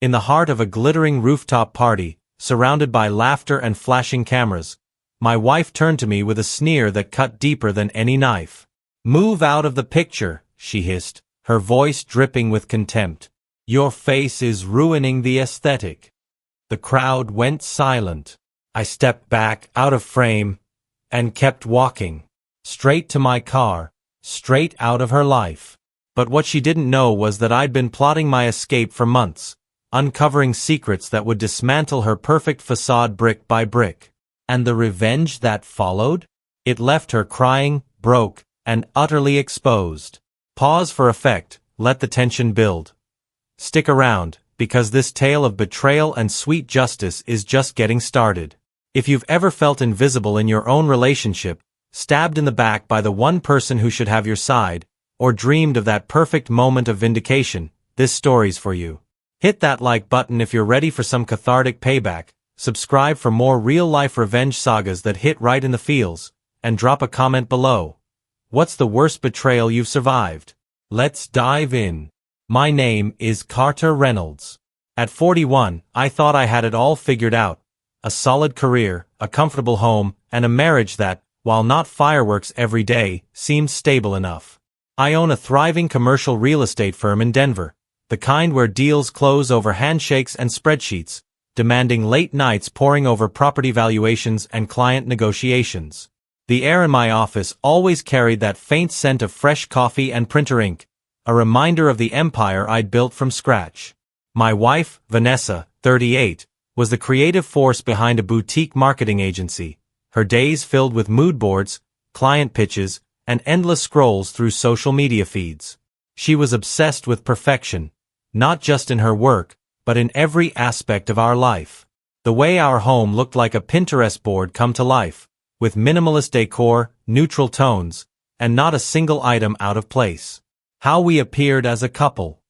In the heart of a glittering rooftop party, surrounded by laughter and flashing cameras, my wife turned to me with a sneer that cut deeper than any knife. "Move out of the picture," she hissed, her voice dripping with contempt. "Your face is ruining the aesthetic." The crowd went silent. I stepped back, out of frame, and kept walking. Straight to my car, straight out of her life. But what she didn't know was that I'd been plotting my escape for months, uncovering secrets that would dismantle her perfect facade brick by brick. And the revenge that followed? It left her crying, broke, and utterly exposed. Pause for effect, let the tension build. Stick around, because this tale of betrayal and sweet justice is just getting started. If you've ever felt invisible in your own relationship, stabbed in the back by the one person who should have your side, or dreamed of that perfect moment of vindication, this story's for you. Hit that like button if you're ready for some cathartic payback, subscribe for more real-life revenge sagas that hit right in the feels, and drop a comment below. What's the worst betrayal you've survived? Let's dive in. My name is Carter Reynolds. At 41, I thought I had it all figured out. A solid career, a comfortable home, and a marriage that, while not fireworks every day, seemed stable enough. I own a thriving commercial real estate firm in Denver, the kind where deals close over handshakes and spreadsheets, demanding late nights poring over property valuations and client negotiations. The air in my office always carried that faint scent of fresh coffee and printer ink, a reminder of the empire I'd built from scratch. My wife, Vanessa, 38, was the creative force behind a boutique marketing agency, her days filled with mood boards, client pitches, and endless scrolls through social media feeds. She was obsessed with perfection, not just in her work, but in every aspect of our life. The way our home looked like a Pinterest board come to life, with minimalist decor, neutral tones, and not a single item out of place. How we appeared as a couple.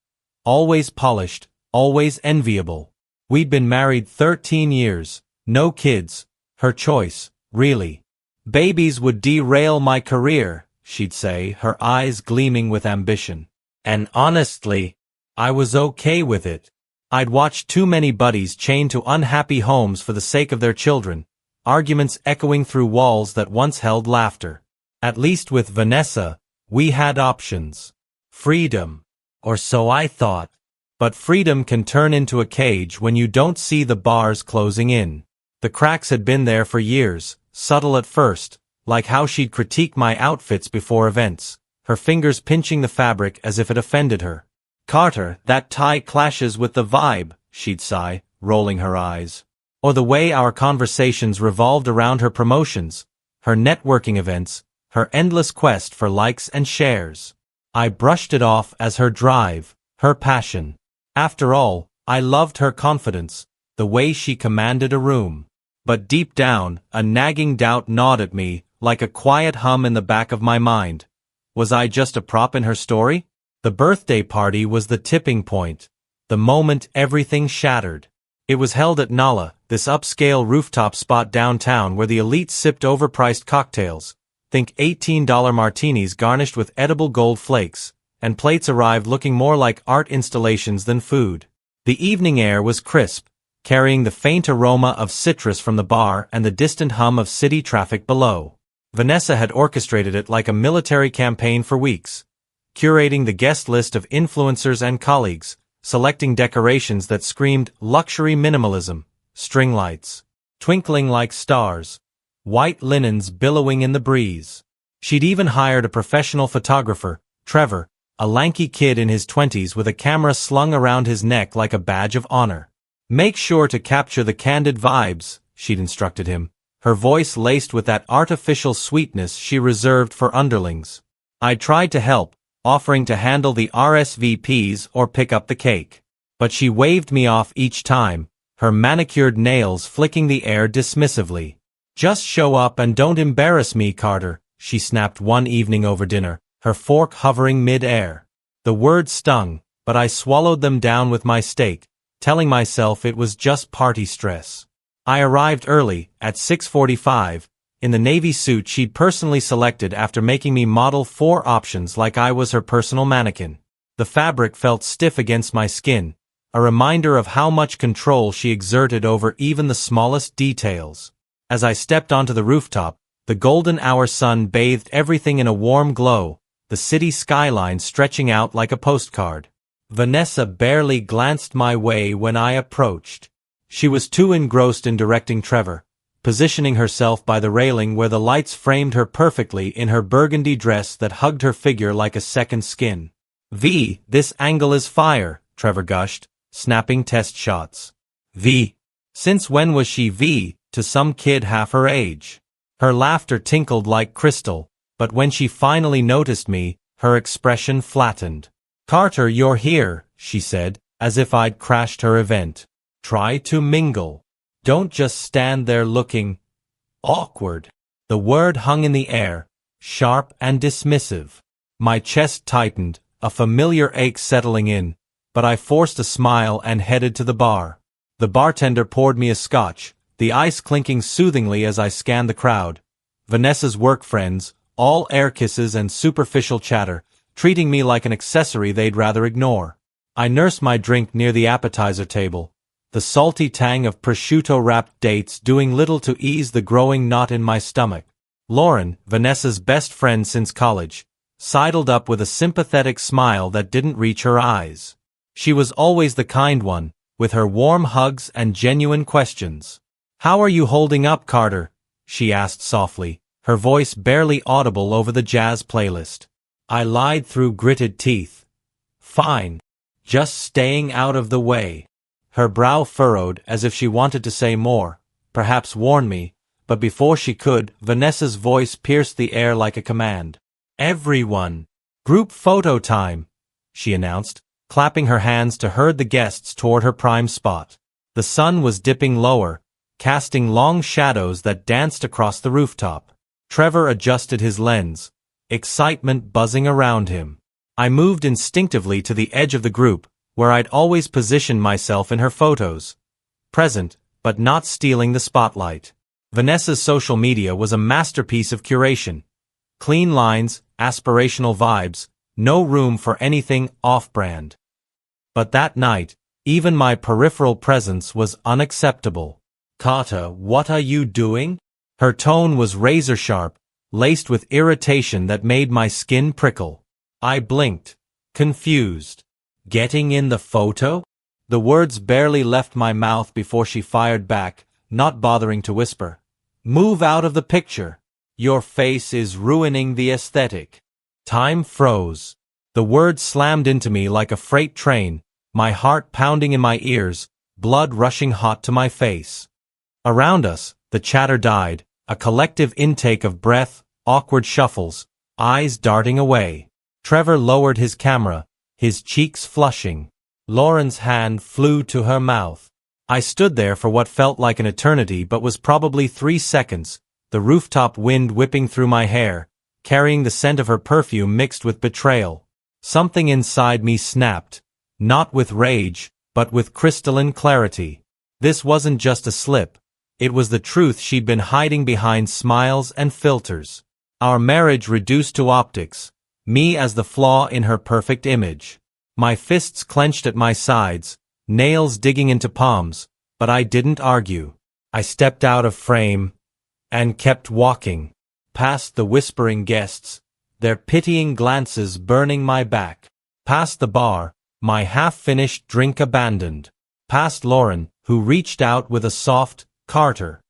Always polished, always enviable. We'd been married 13 years, no kids, her choice, really. "Babies would derail my career," she'd say, her eyes gleaming with ambition. And honestly, I was okay with it. I'd watched too many buddies chained to unhappy homes for the sake of their children, arguments echoing through walls that once held laughter. At least with Vanessa, we had options. Freedom. Or so I thought. But freedom can turn into a cage when you don't see the bars closing in. The cracks had been there for years, subtle at first, like how she'd critique my outfits before events, her fingers pinching the fabric as if it offended her. "Carter, that tie clashes with the vibe," she'd sigh, rolling her eyes. Or the way our conversations revolved around her promotions, her networking events, her endless quest for likes and shares. I brushed it off as her drive, her passion. After all, I loved her confidence, the way she commanded a room. But deep down, a nagging doubt gnawed at me, like a quiet hum in the back of my mind. Was I just a prop in her story? The birthday party was the tipping point, the moment everything shattered. It was held at Nala, this upscale rooftop spot downtown where the elite sipped overpriced cocktails, think $18 martinis garnished with edible gold flakes, and plates arrived looking more like art installations than food. The evening air was crisp, carrying the faint aroma of citrus from the bar and the distant hum of city traffic below. Vanessa had orchestrated it like a military campaign for weeks, curating the guest list of influencers and colleagues, selecting decorations that screamed luxury minimalism, string lights, twinkling like stars, white linens billowing in the breeze. She'd even hired a professional photographer, Trevor, a lanky kid in his 20s with a camera slung around his neck like a badge of honor. "Make sure to capture the candid vibes," she'd instructed him, her voice laced with that artificial sweetness she reserved for underlings. I tried to help, offering to handle the RSVPs or pick up the cake. But she waved me off each time, her manicured nails flicking the air dismissively. "Just show up and don't embarrass me, Carter," she snapped one evening over dinner, her fork hovering mid-air. The words stung, but I swallowed them down with my steak, telling myself it was just party stress. I arrived early, at 6:45, in the navy suit she'd personally selected after making me model 4 options like I was her personal mannequin. The fabric felt stiff against my skin, a reminder of how much control she exerted over even the smallest details. As I stepped onto the rooftop, the golden hour sun bathed everything in a warm glow, the city skyline stretching out like a postcard. Vanessa barely glanced my way when I approached. She was too engrossed in directing Trevor, positioning herself by the railing where the lights framed her perfectly in her burgundy dress that hugged her figure like a second skin. This angle is fire," Trevor gushed, snapping test shots. Since when was she to some kid half her age? Her laughter tinkled like crystal, but when she finally noticed me, her expression flattened. "Carter, you're here," she said, as if I'd crashed her event. "Try to mingle. Don't just stand there looking awkward." The word hung in the air, sharp and dismissive. My chest tightened, a familiar ache settling in, but I forced a smile and headed to the bar. The bartender poured me a scotch, the ice clinking soothingly as I scanned the crowd. Vanessa's work friends, all air kisses and superficial chatter, treating me like an accessory they'd rather ignore. I nursed my drink near the appetizer table, the salty tang of prosciutto-wrapped dates doing little to ease the growing knot in my stomach. Lauren, Vanessa's best friend since college, sidled up with a sympathetic smile that didn't reach her eyes. She was always the kind one, with her warm hugs and genuine questions. "How are you holding up, Carter?" she asked softly, her voice barely audible over the jazz playlist. I lied through gritted teeth. "Fine. Just staying out of the way." Her brow furrowed as if she wanted to say more, perhaps warn me, but before she could, Vanessa's voice pierced the air like a command. "Everyone, group photo time," she announced, clapping her hands to herd the guests toward her prime spot. The sun was dipping lower, casting long shadows that danced across the rooftop. Trevor adjusted his lens, excitement buzzing around him. I moved instinctively to the edge of the group, where I'd always positioned myself in her photos. Present, but not stealing the spotlight. Vanessa's social media was a masterpiece of curation. Clean lines, aspirational vibes, no room for anything off-brand. But that night, even my peripheral presence was unacceptable. "Carter, what are you doing?" Her tone was razor-sharp, laced with irritation that made my skin prickle. I blinked, confused. "Getting in the photo?" The words barely left my mouth before she fired back, not bothering to whisper. "Move out of the picture. Your face is ruining the aesthetic." Time froze. The words slammed into me like a freight train, my heart pounding in my ears, blood rushing hot to my face. Around us, the chatter died, a collective intake of breath, awkward shuffles, eyes darting away. Trevor lowered his camera, his cheeks flushing. Lauren's hand flew to her mouth. I stood there for what felt like an eternity but was probably 3 seconds, the rooftop wind whipping through my hair, carrying the scent of her perfume mixed with betrayal. Something inside me snapped, not with rage, but with crystalline clarity. This wasn't just a slip. It was the truth she'd been hiding behind smiles and filters. Our marriage reduced to optics, me as the flaw in her perfect image. My fists clenched at my sides, nails digging into palms, but I didn't argue. I stepped out of frame and kept walking, past the whispering guests, their pitying glances burning my back, past the bar, my half-finished drink abandoned, past Lauren, who reached out with a soft, "Carter,"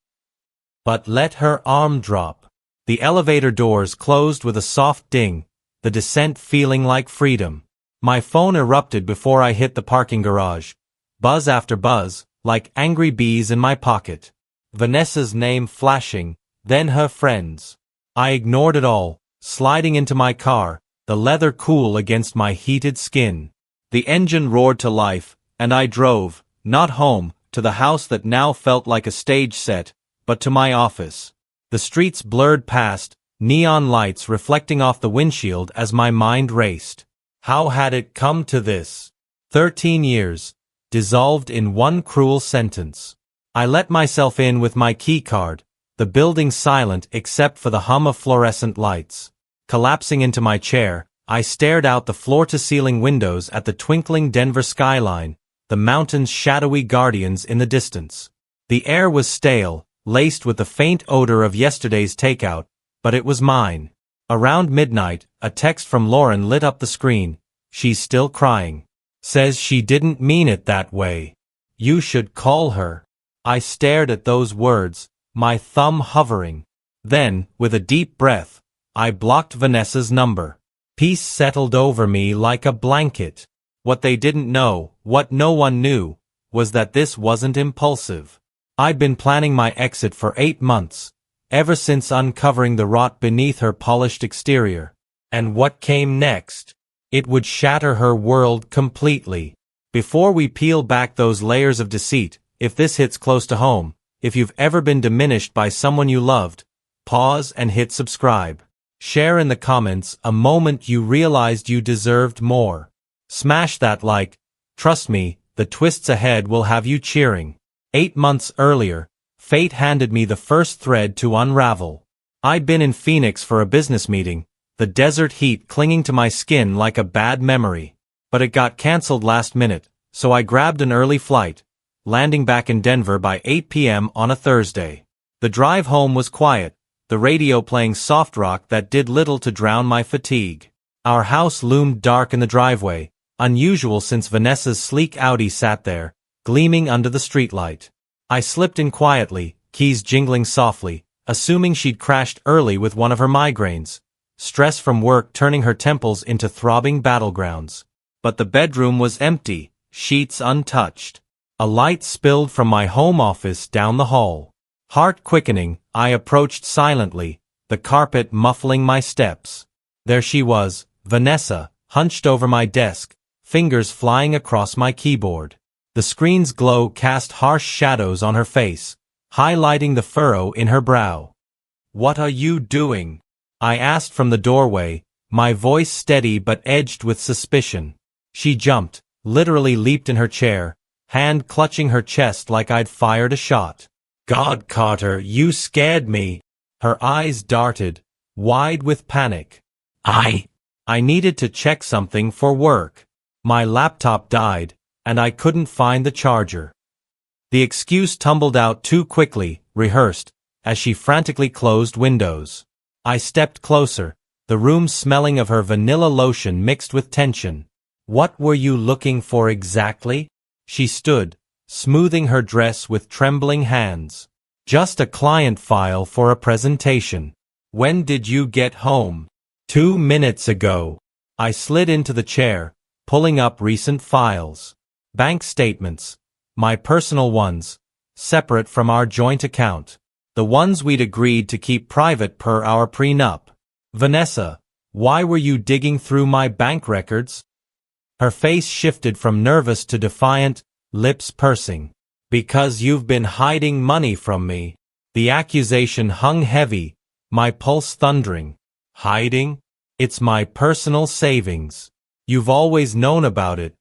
but let her arm drop. The elevator doors closed with a soft ding, the descent feeling like freedom. My phone erupted before I hit the parking garage, buzz after buzz, like angry bees in my pocket. Vanessa's name flashing, then her friends. I ignored it all, sliding into my car, the leather cool against my heated skin. The engine roared to life, and I drove, not home, to the house that now felt like a stage set, but to my office. The streets blurred past, neon lights reflecting off the windshield as my mind raced. How had it come to this? 13 years, dissolved in one cruel sentence. I let myself in with my key card, the building silent except for the hum of fluorescent lights. Collapsing into my chair, I stared out the floor-to-ceiling windows at the twinkling Denver skyline, the mountains shadowy guardians in the distance. The air was stale, laced with the faint odor of yesterday's takeout, but it was mine. Around midnight, a text from Lauren lit up the screen. She's still crying. Says she didn't mean it that way. You should call her. I stared at those words, my thumb hovering. Then, with a deep breath, I blocked Vanessa's number. Peace settled over me like a blanket. What they didn't know, what no one knew, was that this wasn't impulsive. I'd been planning my exit for 8 months, ever since uncovering the rot beneath her polished exterior. And what came next? It would shatter her world completely. Before we peel back those layers of deceit, if this hits close to home, if you've ever been diminished by someone you loved, pause and hit subscribe. Share in the comments a moment you realized you deserved more. Smash that like. Trust me, the twists ahead will have you cheering. 8 months earlier, fate handed me the first thread to unravel. I'd been in Phoenix for a business meeting, the desert heat clinging to my skin like a bad memory. But it got cancelled last minute, so I grabbed an early flight, landing back in Denver by 8 p.m. on a Thursday. The drive home was quiet, the radio playing soft rock that did little to drown my fatigue. Our house loomed dark in the driveway, unusual since Vanessa's sleek Audi sat there, gleaming under the streetlight. I slipped in quietly, keys jingling softly, assuming she'd crashed early with one of her migraines, stress from work turning her temples into throbbing battlegrounds. But the bedroom was empty, sheets untouched. A light spilled from my home office down the hall. Heart quickening, I approached silently, the carpet muffling my steps. There she was, Vanessa, hunched over my desk, fingers flying across my keyboard. The screen's glow cast harsh shadows on her face, highlighting the furrow in her brow. "What are you doing?" I asked from the doorway, my voice steady but edged with suspicion. She jumped, literally leaped in her chair, hand clutching her chest like I'd fired a shot. "God, Carter, you scared me." Her eyes darted, wide with panic. I needed to check something for work. My laptop died, and I couldn't find the charger. The excuse tumbled out too quickly, rehearsed, as she frantically closed windows. I stepped closer, the room smelling of her vanilla lotion mixed with tension. "What were you looking for exactly?" She stood, smoothing her dress with trembling hands. "Just a client file for a presentation." "When did you get home?" 2 minutes ago." I slid into the chair, pulling up recent files. Bank statements. My personal ones, separate from our joint account. The ones we'd agreed to keep private per our prenup. "Vanessa, why were you digging through my bank records?" Her face shifted from nervous to defiant, lips pursing. "Because you've been hiding money from me." The accusation hung heavy, my pulse thundering. "Hiding? It's my personal savings. You've always known about it,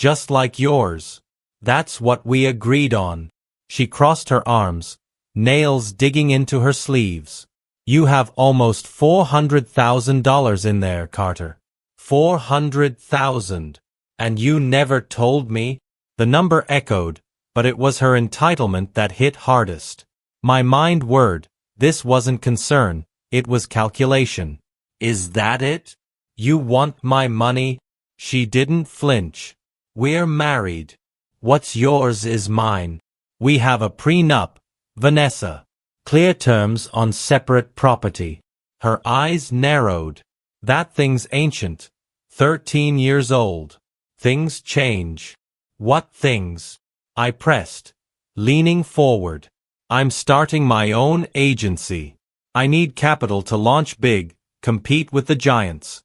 just like yours. That's what we agreed on." She crossed her arms, nails digging into her sleeves. "You have almost $400,000 in there, Carter. 400,000. And you never told me?" The number echoed, but it was her entitlement that hit hardest. My mind whirred. This wasn't concern, it was calculation. "Is that it? You want my money?" She didn't flinch. "We're married. What's yours is mine. We have a prenup, Vanessa. Clear terms on separate property." Her eyes narrowed. "That thing's ancient. 13 years old. Things change." "What things?" I pressed, leaning forward. "I'm starting my own agency. I need capital to launch big, compete with the giants."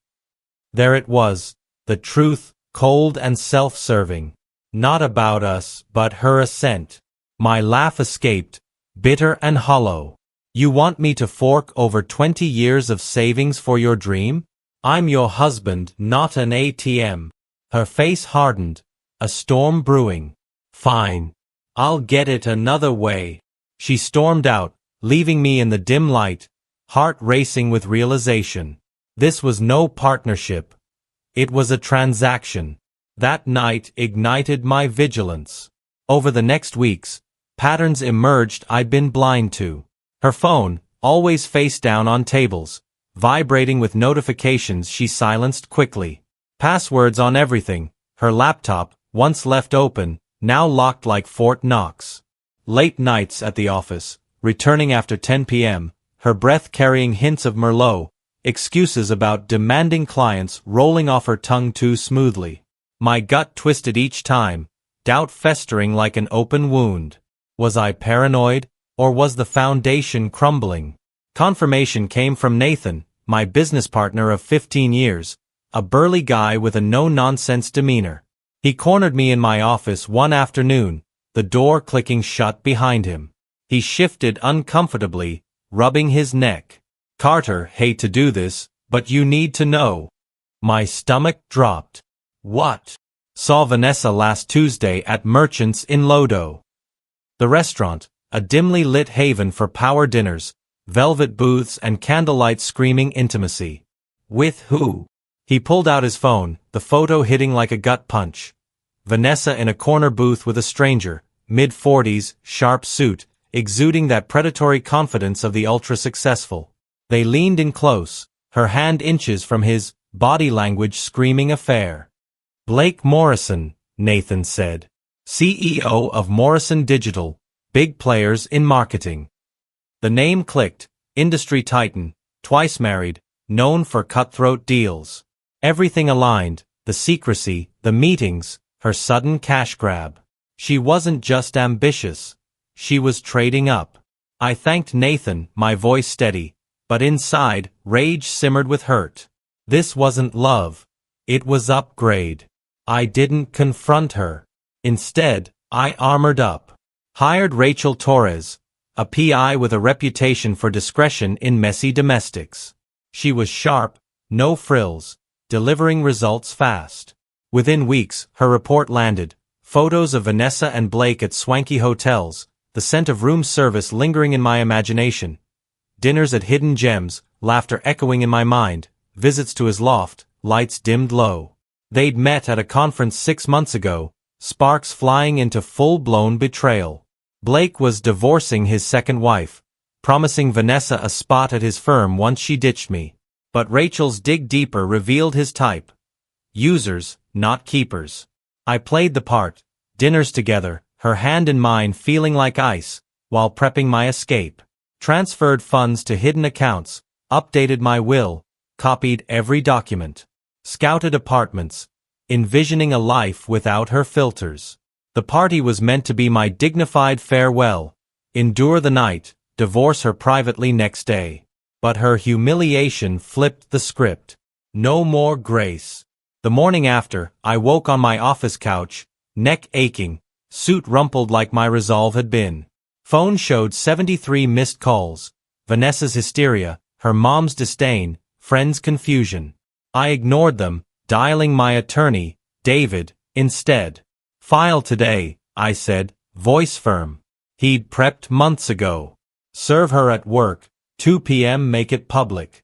There it was, the truth, cold and self-serving. Not about us, but her assent. My laugh escaped, bitter and hollow. "You want me to fork over 20 years of savings for your dream? I'm your husband, not an ATM." Her face hardened, a storm brewing. "Fine. I'll get it another way." She stormed out, leaving me in the dim light, heart racing with realization. This was no partnership. It was a transaction. That night ignited my vigilance. Over the next weeks, patterns emerged I'd been blind to. Her phone, always face down on tables, vibrating with notifications she silenced quickly. Passwords on everything. Her laptop, once left open, now locked like Fort Knox. Late nights at the office, returning after 10 p.m., her breath carrying hints of Merlot, excuses about demanding clients rolling off her tongue too smoothly. My gut twisted each time, doubt festering like an open wound. Was I paranoid, or was the foundation crumbling? Confirmation came from Nathan, my business partner of 15 years, a burly guy with a no-nonsense demeanor. He cornered me in my office one afternoon, the door clicking shut behind him. He shifted uncomfortably, rubbing his neck. "Carter, hate to do this, but you need to know." My stomach dropped. "What?" "Saw Vanessa last Tuesday at Merchants in Lodo." The restaurant, a dimly lit haven for power dinners, velvet booths and candlelight screaming intimacy. "With who?" He pulled out his phone, the photo hitting like a gut punch. Vanessa in a corner booth with a stranger, mid-40s, sharp suit, exuding that predatory confidence of the ultra-successful. They leaned in close, her hand inches from his, body language screaming affair. "Blake Morrison," Nathan said. "CEO of Morrison Digital, big players in marketing." The name clicked, industry titan, twice married, known for cutthroat deals. Everything aligned, the secrecy, the meetings, her sudden cash grab. She wasn't just ambitious. She was trading up. I thanked Nathan, my voice steady, but inside, rage simmered with hurt. This wasn't love. It was upgrade. I didn't confront her. Instead, I armored up. Hired Rachel Torres, a PI with a reputation for discretion in messy domestics. She was sharp, no frills, delivering results fast. Within weeks, her report landed. Photos of Vanessa and Blake at swanky hotels, the scent of room service lingering in my imagination. Dinners at hidden gems, laughter echoing in my mind, visits to his loft, lights dimmed low. They'd met at a conference 6 months ago, sparks flying into full-blown betrayal. Blake was divorcing his second wife, promising Vanessa a spot at his firm once she ditched me. But Rachel's dig deeper revealed his type. Users, not keepers. I played the part, dinners together, her hand in mine feeling like ice, while prepping my escape. Transferred funds to hidden accounts, updated my will, copied every document. Scouted apartments, envisioning a life without her filters. The party was meant to be my dignified farewell. Endure the night, divorce her privately next day. But her humiliation flipped the script. No more grace. The morning after, I woke on my office couch, neck aching, suit rumpled like my resolve had been. Phone showed 73 missed calls. Vanessa's hysteria, her mom's disdain, friends' confusion. I ignored them, dialing my attorney, David, instead. "File today," I said, voice firm. He'd prepped months ago. "Serve her at work, 2 p.m. make it public."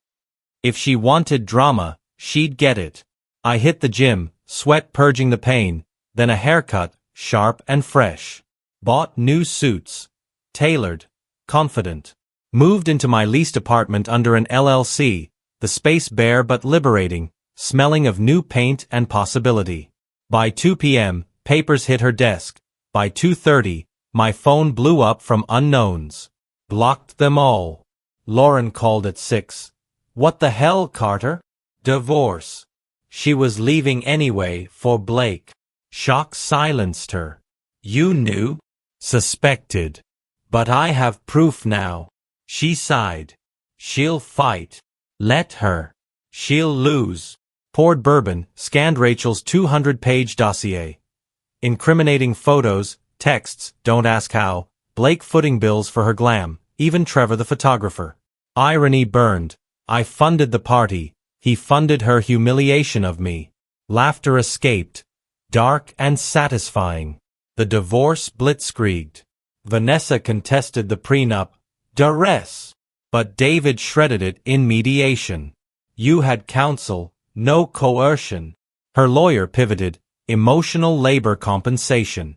If she wanted drama, she'd get it. I hit the gym, sweat purging the pain, then a haircut, sharp and fresh. Bought new suits. Tailored. Confident. Moved into my leased apartment under an LLC, the space bare but liberating, smelling of new paint and possibility. By 2 p.m., papers hit her desk. By 2:30, my phone blew up from unknowns. Blocked them all. Lauren called at 6. "What the hell, Carter?" "Divorce." She was leaving anyway for Blake. Shock silenced her. "You knew?" "Suspected. But I have proof now." She sighed. "She'll fight. Let her. She'll lose." Poured bourbon, scanned Rachel's 200-page dossier. Incriminating photos, texts, don't ask how, Blake footing bills for her glam, even Trevor the photographer. Irony burned. I funded the party. He funded her humiliation of me. Laughter escaped. Dark and satisfying. The divorce blitzkrieged. Vanessa contested the prenup. Duress. But David shredded it in mediation. "You had counsel, no coercion." Her lawyer pivoted, emotional labor compensation.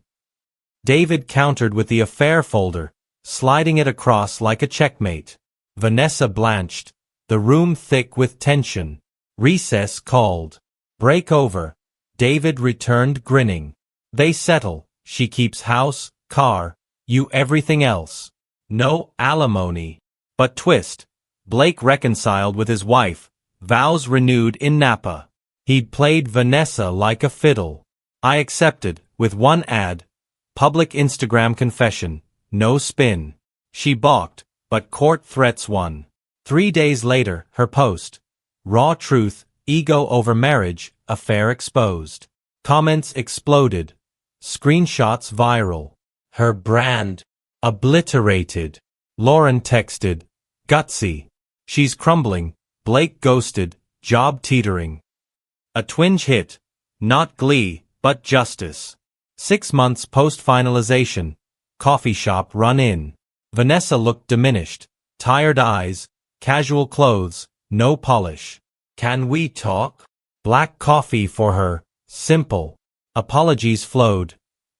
David countered with the affair folder, sliding it across like a checkmate. Vanessa blanched, the room thick with tension. Recess called. Break over. David returned grinning. They settle. She keeps house, car, you everything else. No alimony. But twist. Blake reconciled with his wife, vows renewed in Napa. He'd played Vanessa like a fiddle. I accepted, with one ad. Public Instagram confession, no spin. She balked, but court threats won. 3 days later, her post. Raw truth, ego over marriage, affair exposed. Comments exploded. Screenshots viral. Her brand obliterated. Lauren texted, gutsy. She's crumbling. Blake ghosted, job teetering. A twinge hit. Not glee, but justice. 6 months post-finalization. Coffee shop run-in. Vanessa looked diminished. Tired eyes, casual clothes, no polish. Can we talk? Black coffee for her, simple. Apologies flowed.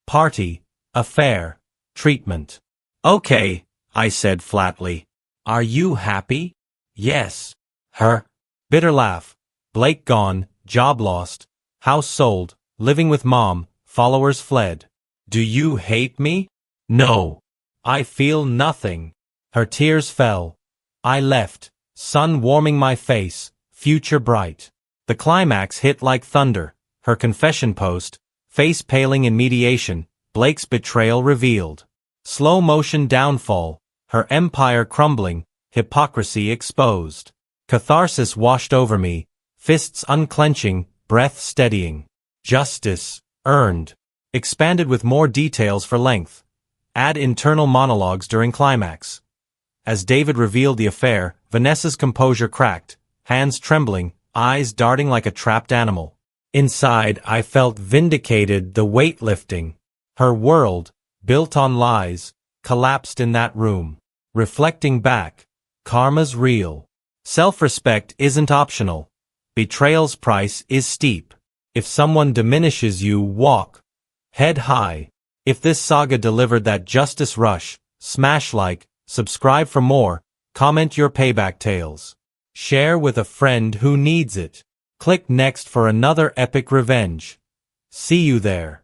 Party, affair, treatment. Okay, I said flatly. Are you happy? Yes. Her. Bitter laugh. Blake gone, job lost, house sold, living with mom, followers fled. Do you hate me? No. I feel nothing. Her tears fell. I left, sun warming my face, future bright. The climax hit like thunder. Her confession post, face paling in mediation, Blake's betrayal revealed. Slow motion downfall, her empire crumbling, hypocrisy exposed. Catharsis washed over me, fists unclenching, breath steadying. Justice, earned. Expanded with more details for length. Add internal monologues during climax. As David revealed the affair, Vanessa's composure cracked, hands trembling, eyes darting like a trapped animal. Inside, I felt vindicated, the weight lifting. Her world, built on lies, collapsed in that room. Reflecting back, karma's real. Self-respect isn't optional. Betrayal's price is steep. If someone diminishes you, walk head high. If this saga delivered that justice rush, smash like, subscribe for more, comment your payback tales. Share with a friend who needs it. Click next for another epic revenge. See you there.